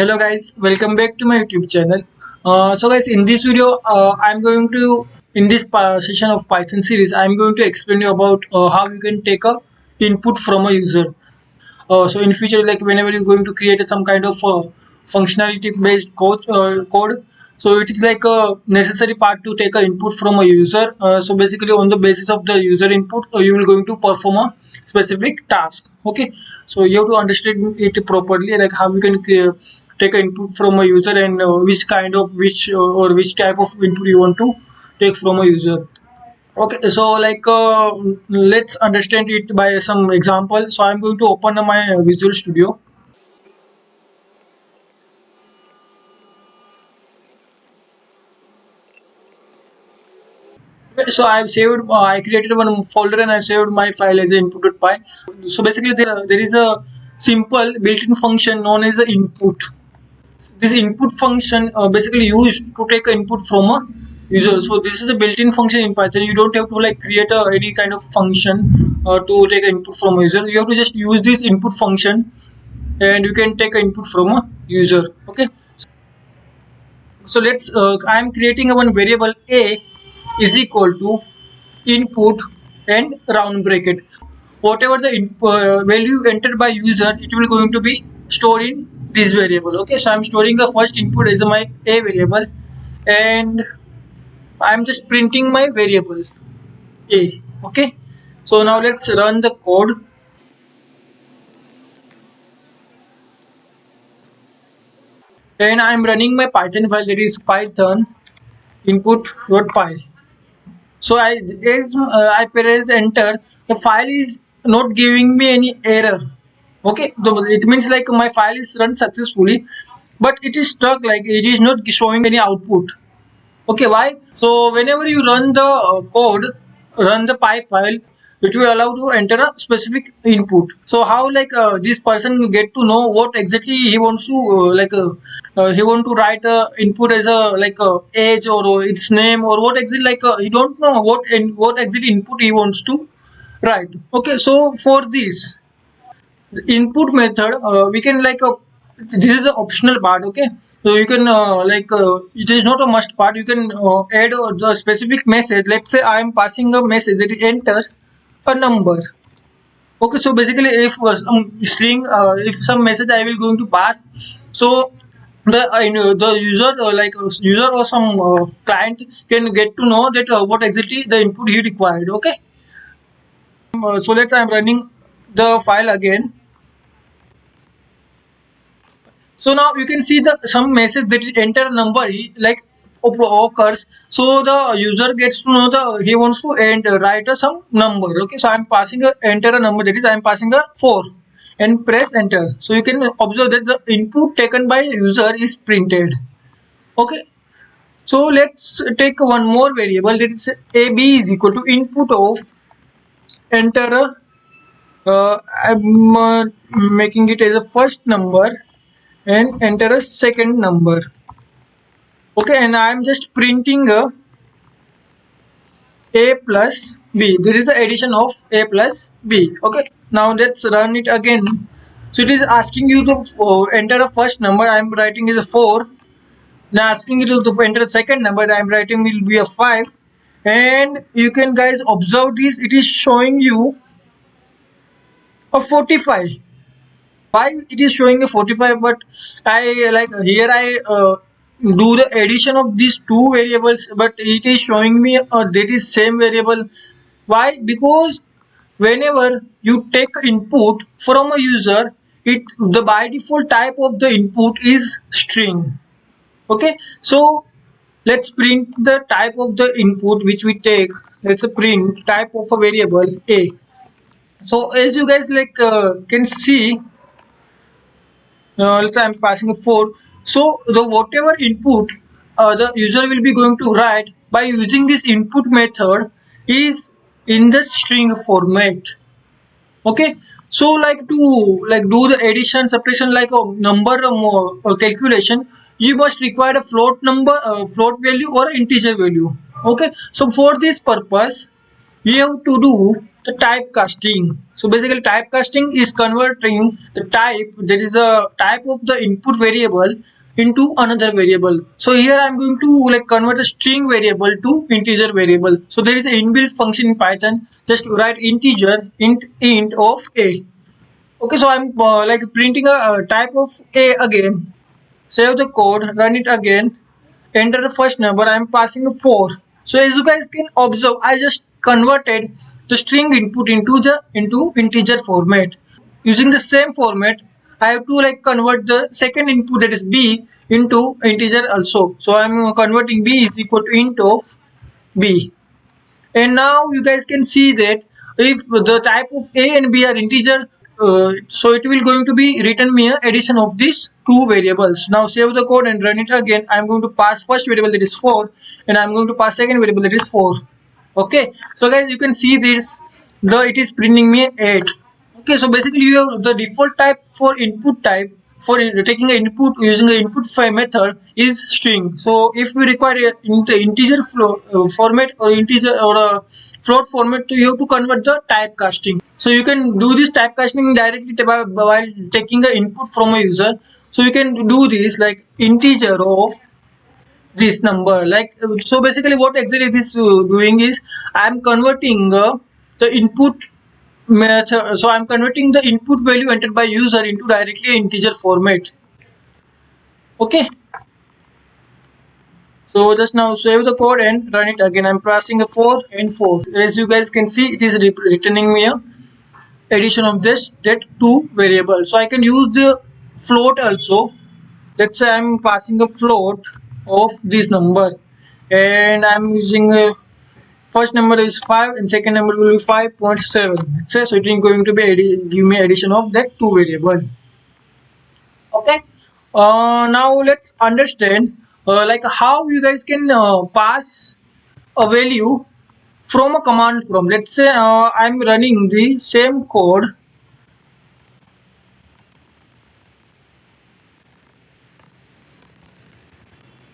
Hello guys, welcome back to my YouTube channel. So guys, in this video, I'm going to in this session of Python series, I'm going to explain you about how you can take a input from a user. So in future, like whenever you're going to create some kind of functionality based code, so it is like a necessary part to take a input from a user. So basically, on the basis of the user input, you will going to perform a specific task. Okay, so you have to understand it properly, like how you can take an input from a user and which kind of or which type of input you want to take from a user. Okay, so like let's understand it by some example. So I'm going to open my Visual Studio. Okay, so I've saved, I created one folder and I saved my file as input.py. So basically, there is a simple built-in function known as the input. This input function basically used to take an input from a user. So this is a built-in function in Python. You don't have to like create any kind of function to take an input from a user. You have to just use this input function and you can take an input from a user. Okay, so let's I am creating a one variable a is equal to input and round bracket. Whatever the value entered by user, it will going to be stored in this variable. Okay, so I'm storing the first input as my a variable and I'm just printing my variable a. Okay, so now let's run the code. And I'm running my Python file, that is python input.py. So I press enter, the file is not giving me any error. Okay, it means like my file is run successfully, but it is stuck, like it is not showing any output. Okay, why? So whenever you run the code, run the py file, it will allow to enter a specific input. So how like this person get to know what exactly he wants to he want to write a input as a like a age or its name, or what exactly, like he don't know what exact input he wants to write. Okay, so for this the input method, we can like this is an optional part. Okay, so you can it is not a must part. You can add the specific message. Let's say I am passing a message that it enters a number. Okay, so basically if some string, if some message I will going to pass, so the user user or some client can get to know that what exactly the input he required. Okay, so let's I'm running the file again. So now you can see the some message that it enter number like occurs. So the user gets to know the he wants to write a some number. Okay, so I'm passing a enter a number, that is I'm passing a 4 and press enter. So you can observe that the input taken by user is printed. Okay, so let's take one more variable, that is ab is equal to input of enter a I'm making it as a first number and enter a second number. Okay, and I am just printing a plus b. This is the addition of a plus b. Okay, now let's run it again. So it is asking you to enter a first number. I am writing is a 4. Now asking you to enter a second number. I am writing will be a 5. And you can guys observe this. It is showing you a 45. Why it is showing a 45? But I like here I do the addition of these two variables, but it is showing me that is same variable. Why? Because whenever you take input from a user, it the by default type of the input is string. Okay, so let's print the type of the input which we take. Let's print type of a variable a. So as you guys like can see, let's say I'm passing a 4. So the whatever input the user will be going to write by using this input method is in the string format. Okay, so like to like do the addition subtraction like a number calculation, you must require a float number, float value or integer value. Okay, so for this purpose you have to do the typecasting. So basically typecasting is converting the type, that is a type of the input variable, into another variable. So here I'm going to like convert a string variable to integer variable. So there is an inbuilt function in Python. Just write integer int of a. Okay, so I'm like printing a type of a again. Save the code, run it again, enter the first number. I'm passing a 4. So as you guys can observe, I just converted the string input into integer format. Using the same format, I have to like convert the second input, that is b, into integer also. So I'm converting b is equal to int of b. And now you guys can see that if the type of a and b are integer, so it will going to be return me a addition of these two variables. Now save the code and run it again. I'm going to pass first variable, that is 4, and I'm going to pass second variable, that is 4. Okay, so guys, you can see this, the it is printing me 8. Okay, so basically you have the default type for input type for taking an input using an input file method is string. So if we require in the integer format or integer or a float format, so you have to convert the typecasting. So you can do this typecasting directly while taking the input from a user. So you can do this like integer of this number. Like so basically what exactly this doing is I'm converting the input method. So I'm converting the input value entered by user into directly integer format. Okay, so just now save the code and run it again. I'm pressing a 4 and 4. As you guys can see, it is returning me a addition of this that two variable. So I can use the float also. Let's say I'm passing a float of this number, and I'm using a first number is 5 and second number will be 5.7. So it is going to be give me addition of that two variable. Okay, now let's understand like how you guys can pass a value from a command prompt. Let's say I'm running the same code.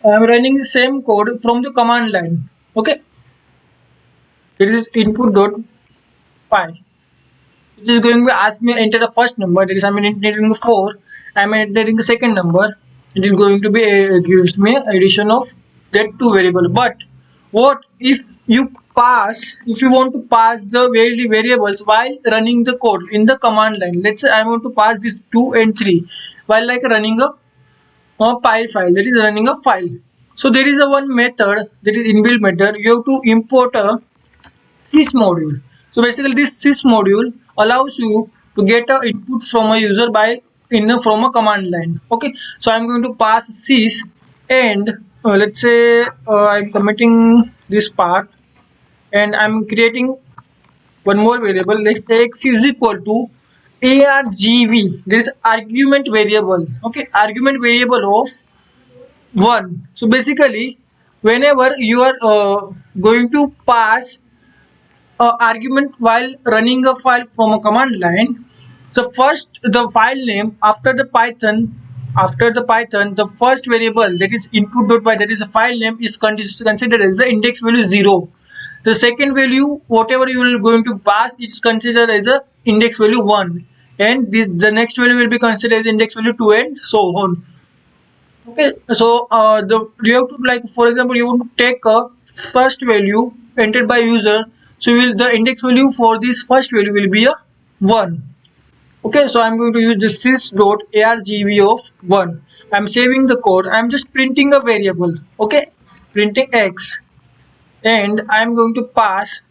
I'm running the same code from the command line. Okay, it is input.py. It is going to ask me enter the first number, that is I'm entering 4. I'm entering the second number. It is going to be gives me addition of that two variable. But what if you want to pass the variables while running the code in the command line? Let's say I want to pass this 2 and 3 while like running a pile file, that is running a file. So there is a one method, that is inbuilt method. You have to import a sys module. So basically this sys module allows you to get a input from a user by from a command line. Okay, so I'm going to pass sys, and let's say I'm committing this part, and I'm creating one more variable. Let's say x is equal to argv, there is argument variable. Okay, argument variable of 1. So basically whenever you are going to pass argument while running a file from a command line, so first the file name after the python, the first variable, that is input.py, that is a file name, is considered as the index value 0. The second value whatever you will going to pass, it's considered as a index value 1, and the next value will be considered as index value 2, and so on. Okay, so you have to, like for example, you want to take a first value entered by user, so the index value for this first value will be a 1. Okay, so I'm going to use this sys.argv of 1. I'm saving the code. I'm just printing a variable. Okay, printing x, and I'm going to pass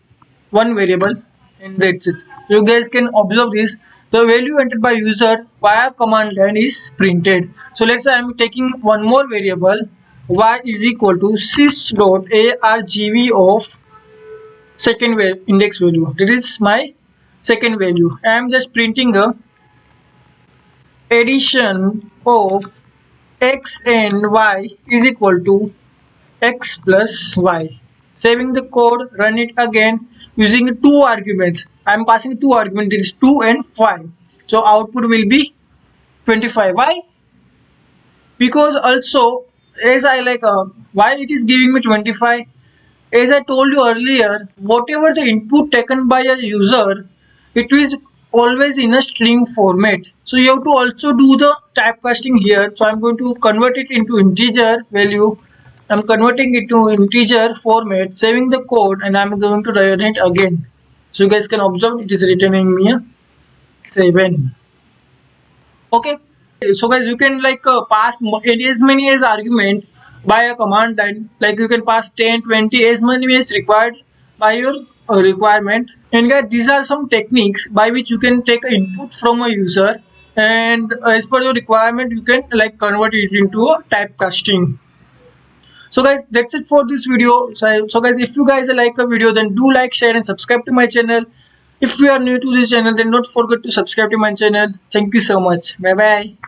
one variable, and that's it. You guys can observe this, the value entered by user via command line is printed. So let's say I'm taking one more variable, y is equal to sys.argv of second index value. This is my second value. I am just printing a addition of x and y is equal to x plus y. Saving the code, run it again using two arguments. I am passing two arguments, that is 2 and 5. So output will be 25. Why? Because also as I like why it is giving me 25, As I told you earlier, whatever the input taken by a user, it is always in a string format. So you have to also do the typecasting here. So I'm going to convert it into integer value. I'm converting it to integer format, saving the code, and I'm going to run it again. So you guys can observe it is written in me 7. Okay, so guys, you can like pass as many as argument by a command line. Like you can pass 10, 20 as many as required by your requirement. And guys, these are some techniques by which you can take input from a user, and as per your requirement you can like convert it into a typecasting. So guys, that's it for this video. So guys, if you guys like a video, then do like, share and subscribe to my channel. If you are new to this channel, then don't forget to subscribe to my channel. Thank you so much. Bye bye.